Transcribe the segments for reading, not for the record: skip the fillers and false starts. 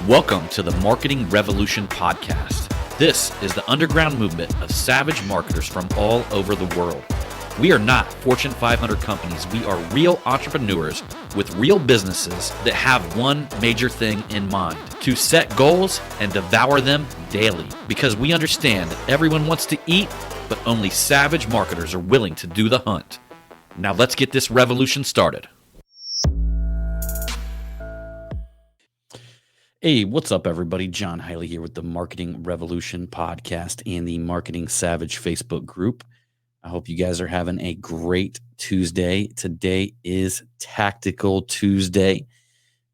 Welcome to the Marketing Revolution podcast. This is the underground movement of savage marketers from all over the world. We are not Fortune 500 companies. We are real entrepreneurs with real businesses that have one major thing in mind: to set goals and devour them daily. Because we understand that everyone wants to eat, but only savage marketers are willing to do the hunt. Now let's get this revolution started. Hey, what's up, everybody? John Hiley here with the Marketing Revolution podcast and the Marketing Savage Facebook group. I hope you guys are having a great Tuesday. Today is Tactical Tuesday,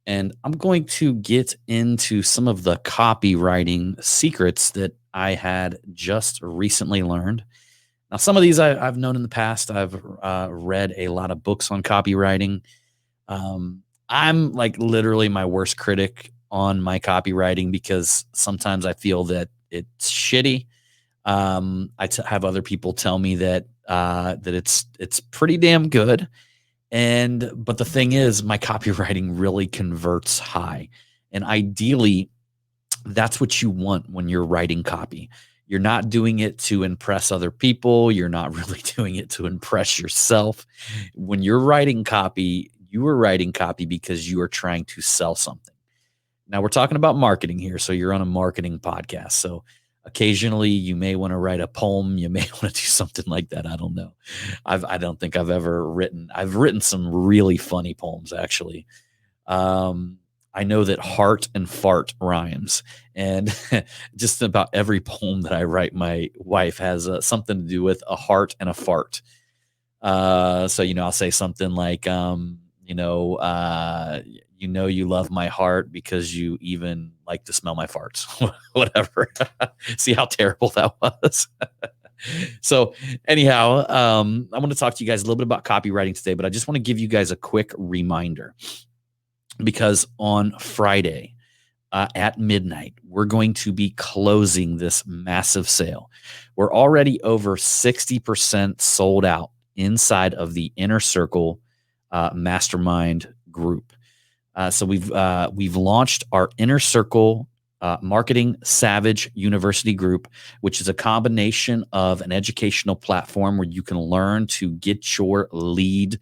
and I'm going to get into some of the copywriting secrets that I had just recently learned. Now, some of these I've known in the past. I've read a lot of books on copywriting. I'm like literally my worst critic on my copywriting because sometimes I feel that it's shitty. I have other people tell me that it's pretty damn good, but the thing is, my copywriting really converts high, and ideally, that's what you want when you're writing copy. You're not doing it to impress other people. You're not really doing it to impress yourself. When you're writing copy, you are writing copy because you are trying to sell something. Now, we're talking about marketing here, so you're on a marketing podcast. So occasionally you may want to write a poem. You may want to do something like that. I don't know. I don't think I've written some really funny poems, actually. I know that heart and fart rhymes, and just about every poem that I write, my wife has something to do with a heart and a fart. So, I'll say something like, you love my heart because you even like to smell my farts, whatever. See how terrible that was? So anyhow, I want to talk to you guys a little bit about copywriting today, but I just want to give you guys a quick reminder because on Friday at midnight, we're going to be closing this massive sale. We're already over 60% sold out inside of the Inner Circle Mastermind group. So we've launched our Inner Circle Marketing Savage University group, which is a combination of an educational platform where you can learn to get your lead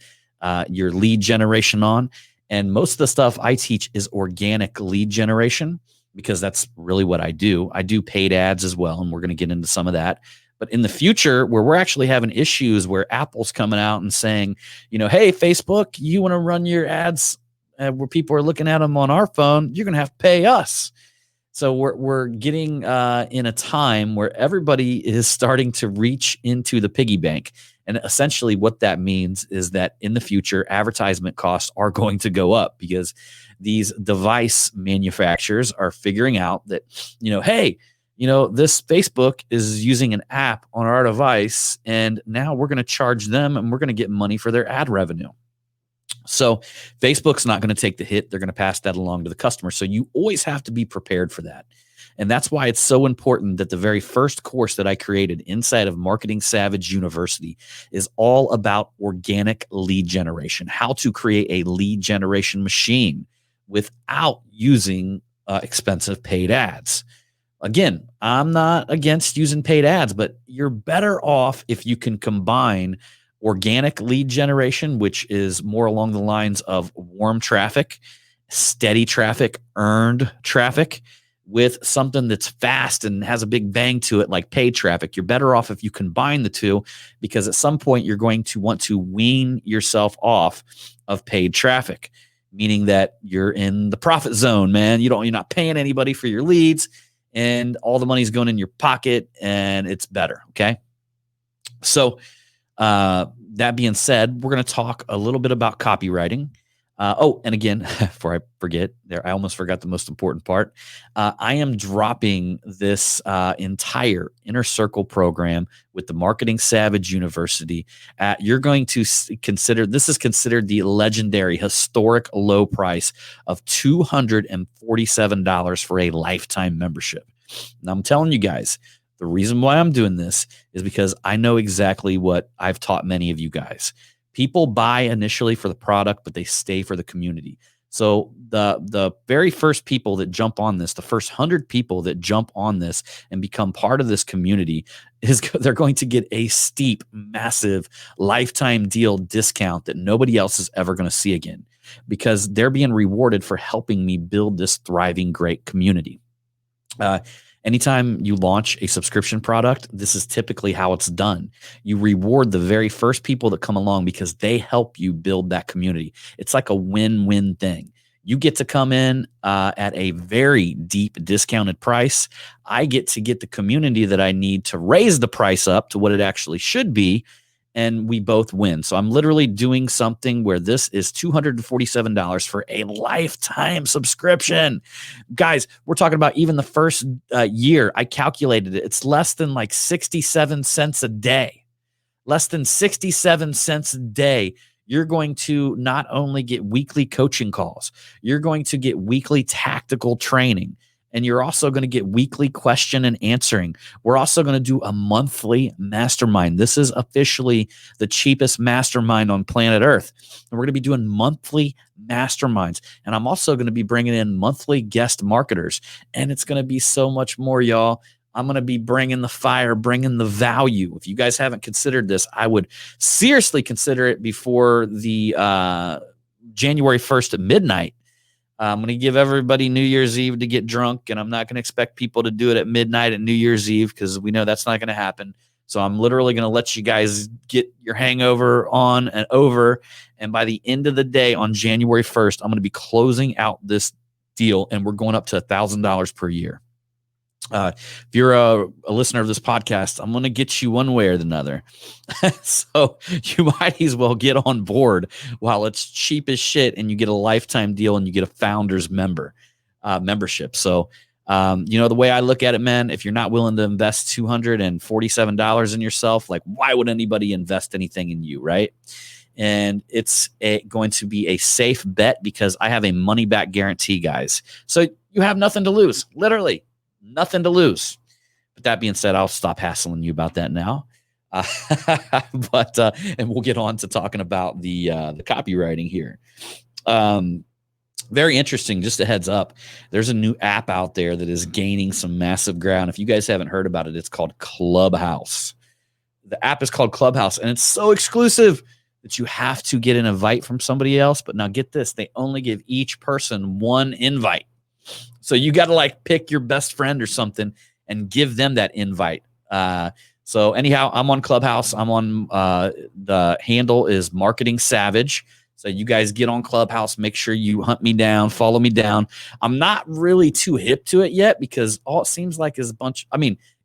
generation on. And most of the stuff I teach is organic lead generation because that's really what I do. I do paid ads as well, and we're going to get into some of that. But in the future, where we're actually having issues where Apple's coming out and saying, hey, Facebook, you want to run your ads where people are looking at them on our phone, you're going to have to pay us. So we're getting in a time where everybody is starting to reach into the piggy bank. And essentially what that means is that in the future, advertisement costs are going to go up because these device manufacturers are figuring out that, hey, this Facebook is using an app on our device, and now we're going to charge them and we're going to get money for their ad revenue. So Facebook's not going to take the hit. They're going to pass that along to the customer. So you always have to be prepared for that. And that's why it's so important that the very first course that I created inside of Marketing Savage University is all about organic lead generation, how to create a lead generation machine without using expensive paid ads. Again, I'm not against using paid ads, but you're better off if you can combine organic lead generation, which is more along the lines of warm traffic, steady traffic, earned traffic, with something that's fast and has a big bang to it like paid traffic. You're better off if you combine the two, because at some point you're going to want to wean yourself off of paid traffic, meaning that you're in the profit zone, man. You're not paying anybody for your leads, and all the money's going in your pocket, and it's better. Okay. So, that being said, we're going to talk a little bit about copywriting. And again, before I forget there, I almost forgot the most important part. I am dropping this entire Inner Circle program with the Marketing Savage University. You're going to consider, this is considered the legendary historic low price of $247 for a lifetime membership. Now I'm telling you guys, the reason why I'm doing this is because I know exactly what I've taught many of you guys. People buy initially for the product, but they stay for the community. So the very first people that jump on this, the first 100 people that jump on this and become part of this community they're going to get a steep, massive lifetime deal discount that nobody else is ever going to see again because they're being rewarded for helping me build this thriving, great community. Anytime you launch a subscription product, this is typically how it's done. You reward the very first people that come along because they help you build that community. It's like a win-win thing. You get to come in at a very deep discounted price. I get to get the community that I need to raise the price up to what it actually should be, and we both win. So I'm literally doing something where this is $247 for a lifetime subscription. Guys, we're talking about even the first year. I calculated it. It's less than like 67 cents a day. Less than 67 cents a day. You're going to not only get weekly coaching calls, you're going to get weekly tactical training, and you're also going to get weekly question and answering. We're also going to do a monthly mastermind. This is officially the cheapest mastermind on planet Earth. And we're going to be doing monthly masterminds. And I'm also going to be bringing in monthly guest marketers. And it's going to be so much more, y'all. I'm going to be bringing the fire, bringing the value. If you guys haven't considered this, I would seriously consider it before the January 1st at midnight. I'm going to give everybody New Year's Eve to get drunk, and I'm not going to expect people to do it at midnight at New Year's Eve because we know that's not going to happen. So I'm literally going to let you guys get your hangover on and over. And by the end of the day on January 1st, I'm going to be closing out this deal, and we're going up to $1,000 per year. If you're a listener of this podcast, I'm going to get you one way or another. So you might as well get on board while it's cheap as shit and you get a lifetime deal and you get a founder's membership. So, the way I look at it, man, if you're not willing to invest $247 in yourself, like why would anybody invest anything in you, right? And it's going to be a safe bet because I have a money back guarantee, guys. So you have nothing to lose, literally. Nothing to lose. But that being said, I'll stop hassling you about that now. And we'll get on to talking about the copywriting here. Very interesting. Just a heads up. There's a new app out there that is gaining some massive ground. If you guys haven't heard about it, it's called Clubhouse. The app is called Clubhouse, and it's so exclusive that you have to get an invite from somebody else. But now get this, they only give each person one invite. So you got to like pick your best friend or something and give them that invite. So anyhow, I'm on Clubhouse. I'm on the handle is Marketing Savage. So you guys get on Clubhouse, make sure you hunt me down, follow me down. I'm not really too hip to it yet because all it seems like is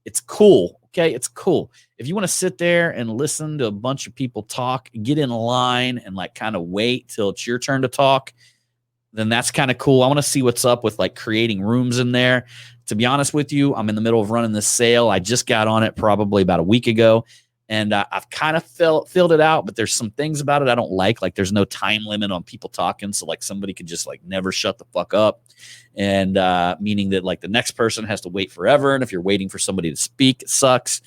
it's cool. Okay. It's cool. If you want to sit there and listen to a bunch of people talk, get in line and like kind of wait till it's your turn to talk, then that's kind of cool. I want to see what's up with like creating rooms in there. To be honest with you, I'm in the middle of running this sale. I just got on it probably about a week ago, and I've kind of filled it out, but there's some things about it I don't like. Like there's no time limit on people talking. So like somebody could just like never shut the fuck up. And meaning that like the next person has to wait forever. And if you're waiting for somebody to speak, it sucks.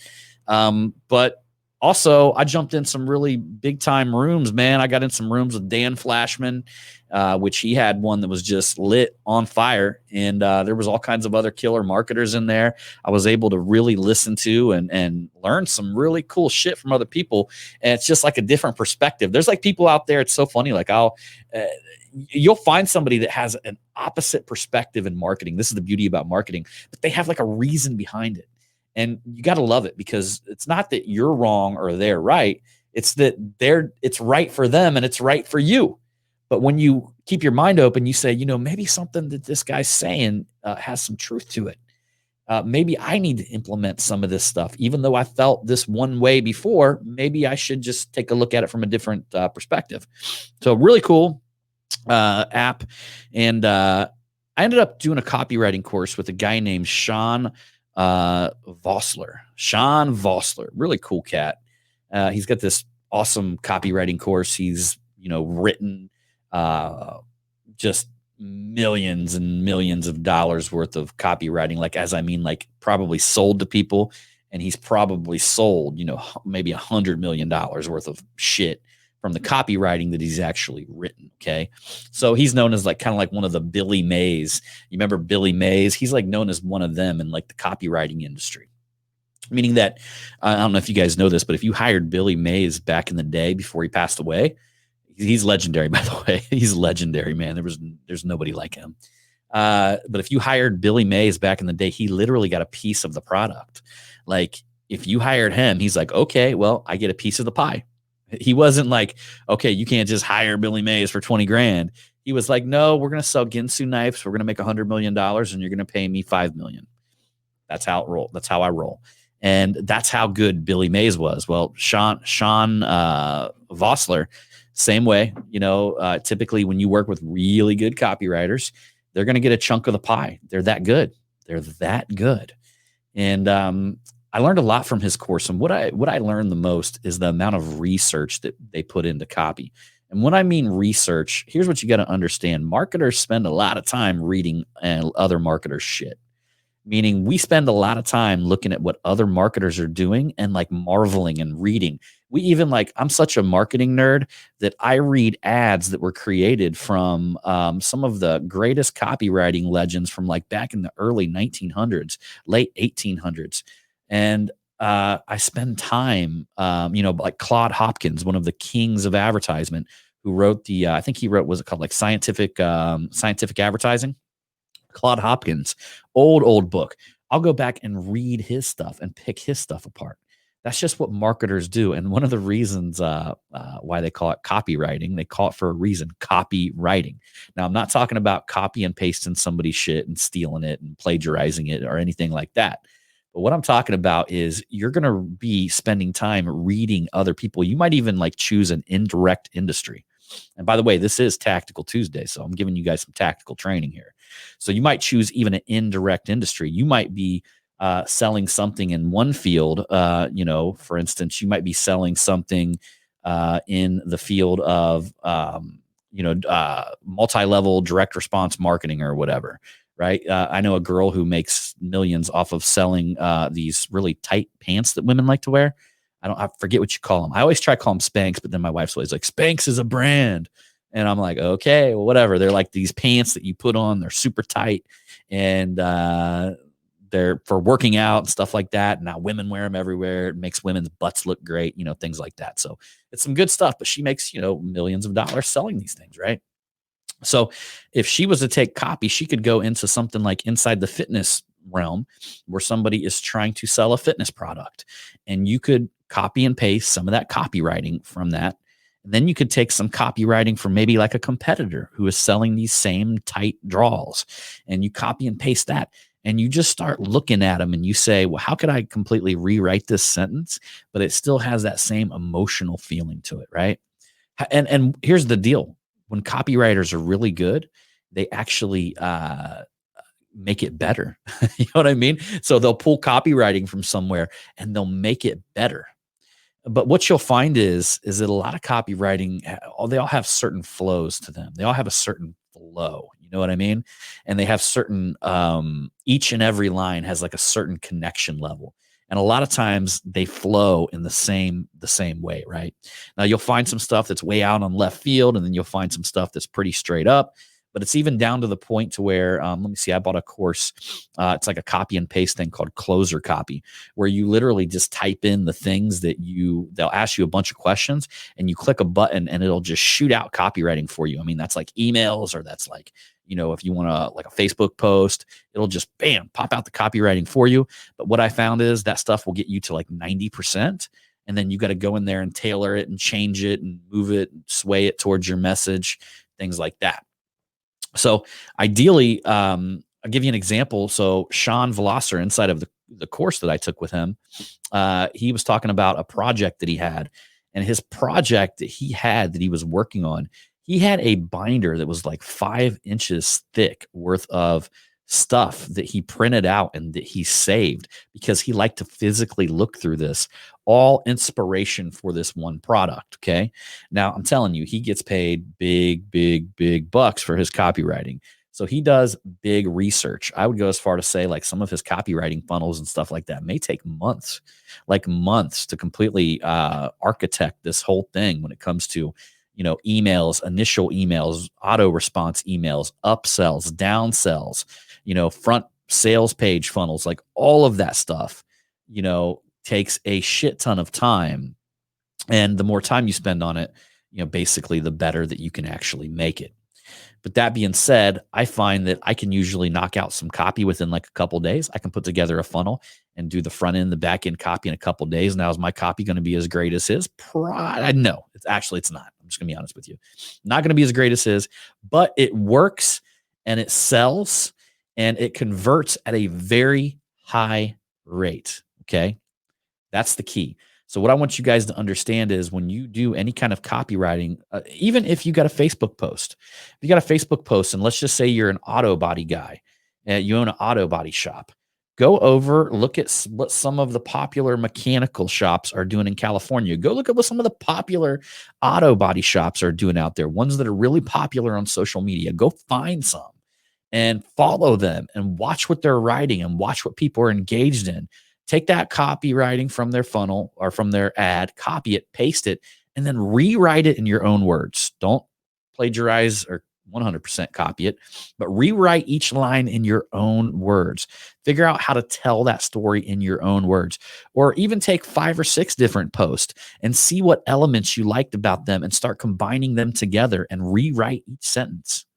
But also, I jumped in some really big time rooms, man. I got in some rooms with Dan Flashman, which he had one that was just lit on fire. And there was all kinds of other killer marketers in there. I was able to really listen to and learn some really cool shit from other people. And it's just like a different perspective. There's like people out there. It's so funny. Like you'll find somebody that has an opposite perspective in marketing. This is the beauty about marketing, but they have like a reason behind it. And you got to love it because it's not that you're wrong or they're right. It's that it's right for them and it's right for you. But when you keep your mind open, you say, maybe something that this guy's saying has some truth to it. Maybe I need to implement some of this stuff. Even though I felt this one way before, maybe I should just take a look at it from a different perspective. So really cool app. And I ended up doing a copywriting course with a guy named Sean Vossler, really cool cat. He's got this awesome copywriting course. He's, written just millions and millions of dollars worth of copywriting. Like probably sold to people. And he's probably sold, maybe $100 million worth of shit from the copywriting that he's actually written. Okay. So he's known as like kind of like one of the Billy Mays. You remember Billy Mays? He's like known as one of them in like the copywriting industry. Meaning that I don't know if you guys know this, but if you hired Billy Mays back in the day before he passed away, he's legendary, by the way. He's legendary, man. There's nobody like him. But if you hired Billy Mays back in the day, he literally got a piece of the product. Like if you hired him, he's like, okay, well, I get a piece of the pie. He wasn't like, okay, you can't just hire Billy Mays for 20 grand. He was like, no, we're going to sell Ginsu knives. We're going to make $100 million and you're going to pay me $5 million. That's how it roll. That's how I roll. And that's how good Billy Mays was. Well, Sean Vossler, same way. Typically when you work with really good copywriters, they're going to get a chunk of the pie. They're that good. They're that good. And I learned a lot from his course. And what I learned the most is the amount of research that they put into copy. And when I mean research, here's what you got to understand. Marketers spend a lot of time reading other marketers' shit. Meaning we spend a lot of time looking at what other marketers are doing and like marveling and reading. We even I'm such a marketing nerd that I read ads that were created from some of the greatest copywriting legends from like back in the early 1900s, late 1800s. And I spend time, like Claude Hopkins, one of the kings of advertisement, who wrote I think he wrote, was it called like scientific advertising? Claude Hopkins, old book. I'll go back and read his stuff and pick his stuff apart. That's just what marketers do. And one of the reasons why they call it copywriting, they call it for a reason, copywriting. Now, I'm not talking about copy and pasting somebody's shit and stealing it and plagiarizing it or anything like that. But what I'm talking about is you're going to be spending time reading other people. You might even like choose an indirect industry. And by the way, this is Tactical Tuesday, so I'm giving you guys some tactical training here. So you might choose even an indirect industry. You might be selling something in one field. For instance, you might be selling something in the field of, multi-level direct response marketing or whatever, right? I know a girl who makes millions off of selling these really tight pants that women like to wear. I forget what you call them. I always try to call them Spanx, but then my wife's always like, Spanx is a brand. And I'm like, okay, well, whatever. They're like these pants that you put on. They're super tight and they're for working out and stuff like that. Now women wear them everywhere. It makes women's butts look great, things like that. So it's some good stuff, but she makes, millions of dollars selling these things, right? So if she was to take copy, she could go into something like inside the fitness realm where somebody is trying to sell a fitness product, and you could copy and paste some of that copywriting from that. And then you could take some copywriting from maybe like a competitor who is selling these same tight draws, and you copy and paste that. And you just start looking at them and you say, well, how could I completely rewrite this sentence, but it still has that same emotional feeling to it, right? And here's the deal. When copywriters are really good, they actually make it better. You know what I mean? So they'll pull copywriting from somewhere and they'll make it better. But what you'll find is that a lot of copywriting, they all have certain flows to them. They all have a certain flow. You know what I mean? And they have certain, each and every line has like a certain connection level. And a lot of times they flow in the same way, right? Now you'll find some stuff that's way out on left field, and then you'll find some stuff that's pretty straight up. But it's even down to the point to where, let me see, I bought a course. It's like a copy and paste thing called Closer Copy, where you literally just type in the things that they'll ask you a bunch of questions, and you click a button and it'll just shoot out copywriting for you. I mean, that's like emails, or that's like, if you want to like a Facebook post, it'll just bam, pop out the copywriting for you. But what I found is that stuff will get you to like 90%. And then you got to go in there and tailor it and change it and move it and sway it towards your message, things like that. So ideally, I'll give you an example. So Sean Vossler, inside of the course that I took with him, he was talking about a project that he had, and his project that he was working on, he had a binder that was like 5 inches thick worth of stuff that he printed out and that he saved because he liked to physically look through this, all inspiration for this one product. Okay. Now I'm telling you, he gets paid big bucks for his copywriting. So he does big research. I would go as far to say like some of his copywriting funnels and stuff like that may take months, like months to completely architect this whole thing when it comes to, emails, initial emails, auto response emails, upsells, downsells, front sales page funnels, like all of that stuff, takes a shit ton of time. And the more time you spend on it, basically the better that you can actually make it. But that being said, I find that I can usually knock out some copy within like a couple days. I can put together a funnel and do the front end, the back end copy in a couple days. Now, is my copy going to be as great as his? No, it's not. I'm just going to be honest with you. Not going to be as great as his, but it works and it sells and it converts at a very high rate. Okay. That's the key. So what I want you guys to understand is when you do any kind of copywriting, even if you got a Facebook post, if you got a Facebook post, and let's just say you're an auto body guy and you own an auto body shop, go over, look at what some of the popular mechanical shops are doing in California. Go look at what some of the popular auto body shops are doing out there, ones that are really popular on social media. Go find some and follow them and watch what they're writing and watch what people are engaged in. Take that copywriting from their funnel or from their ad, copy it, paste it, and then rewrite it in your own words. Don't plagiarize or 100% copy it, but rewrite each line in your own words. Figure out how to tell that story in your own words, or even take 5 or 6 different posts and see what elements you liked about them and start combining them together and rewrite each sentence.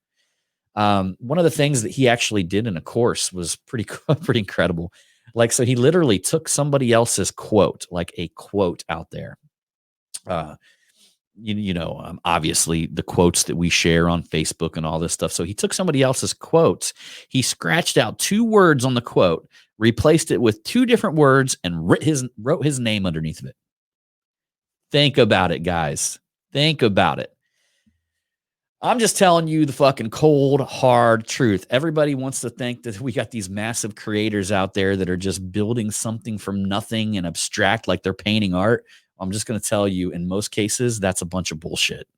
One of the things that he actually did in a course was pretty incredible. Like, so he literally took somebody else's quote, like a quote out there. Obviously the quotes that we share on Facebook and all this stuff. So he took somebody else's quotes. He scratched out 2 words on the quote, replaced it with 2 different words, and wrote his name underneath of it. Think about it, guys. Think about it. I'm just telling you the fucking cold, hard truth. Everybody wants to think that we got these massive creators out there that are just building something from nothing and abstract like they're painting art. I'm just going to tell you, in most cases, that's a bunch of bullshit.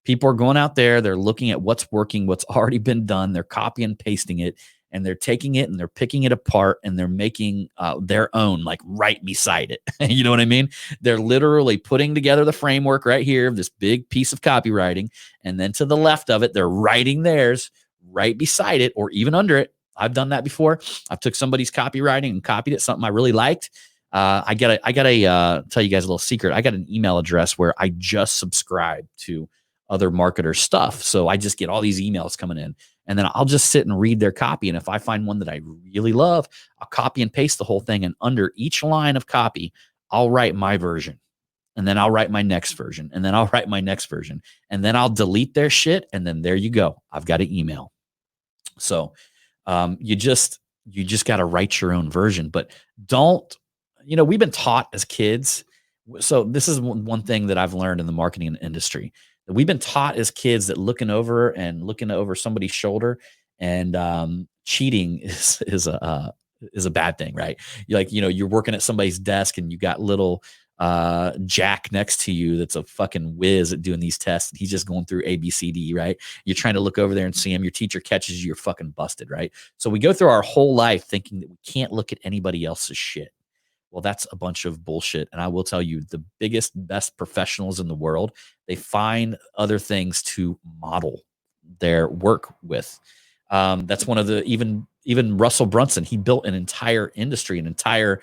People are going out there, they're looking at what's working, what's already been done, they're copying and pasting it, and they're taking it and they're picking it apart and they're making their own, like right beside it. You know what I mean? They're literally putting together the framework right here of this big piece of copywriting. And then to the left of it, they're writing theirs right beside it or even under it. I've done that before. I've took somebody's copywriting and copied it, something I really liked. I got a tell you guys a little secret. I got an email address where I just subscribe to other marketer stuff. So I just get all these emails coming in. And then I'll just sit and read their copy. And if I find one that I really love, I'll copy and paste the whole thing. And under each line of copy, I'll write my version. And then I'll write my next version. And then I'll write my next version. And then I'll delete their shit. And then there you go. I've got an email. So you just got to write your own version. But don't, we've been taught as kids. So this is one thing that I've learned in the marketing industry. We've been taught as kids that looking over somebody's shoulder and cheating is a bad thing, right? You're working at somebody's desk and you got little Jack next to you that's a fucking whiz at doing these tests. He's just going through A, B, C, D, right? You're trying to look over there and see him. Your teacher catches you, you're fucking busted, right? So we go through our whole life thinking that we can't look at anybody else's shit. Well, that's a bunch of bullshit. And I will tell you, the biggest, best professionals in the world, they find other things to model their work with. That's one of the, even Russell Brunson, he built an entire industry, an entire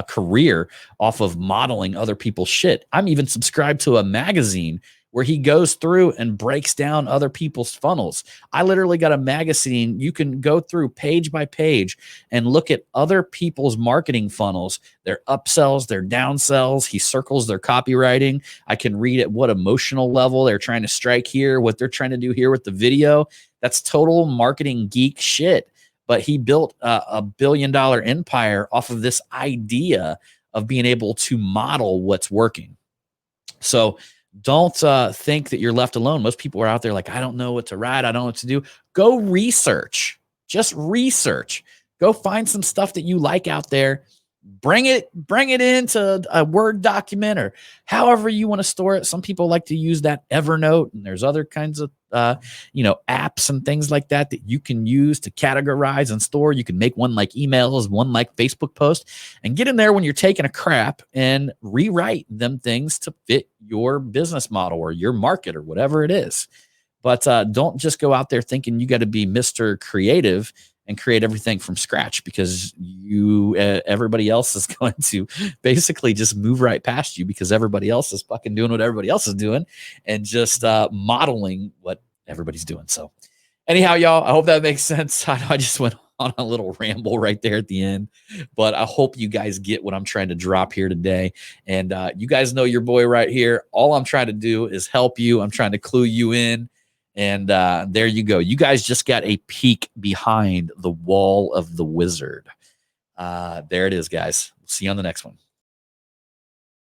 career off of modeling other people's shit. I'm even subscribed to a magazine where he goes through and breaks down other people's funnels. I literally got a magazine. You can go through page by page and look at other people's marketing funnels, their upsells, their downsells. He circles their copywriting. I can read at what emotional level they're trying to strike here, what they're trying to do here with the video. That's total marketing geek shit. But he built a $1 billion empire off of this idea of being able to model what's working. So don't think that you're left alone. Most people are out there like, I don't know what to write. I don't know what to do. Go research. Just research. Go find some stuff that you like out there. Bring it into a Word document or however you want to store it. Some people like to use that Evernote, and there's other kinds of apps and things like that that you can use to categorize and store. You can make one like emails, one like Facebook post, and get in there when you're taking a crap and rewrite them things to fit your business model or your market or whatever it is. But don't just go out there thinking you got to be Mr. Creative and create everything from scratch, because everybody else is going to basically just move right past you, because everybody else is fucking doing what everybody else is doing and just modeling what everybody's doing. So anyhow, y'all, I hope that makes sense. I know I just went on a little ramble right there at the end, but I hope you guys get what I'm trying to drop here today. And you guys know your boy right here. All I'm trying to do is help you. I'm trying to clue you in. And there you go. You guys just got a peek behind the wall of the wizard. There it is, guys. See you on the next one.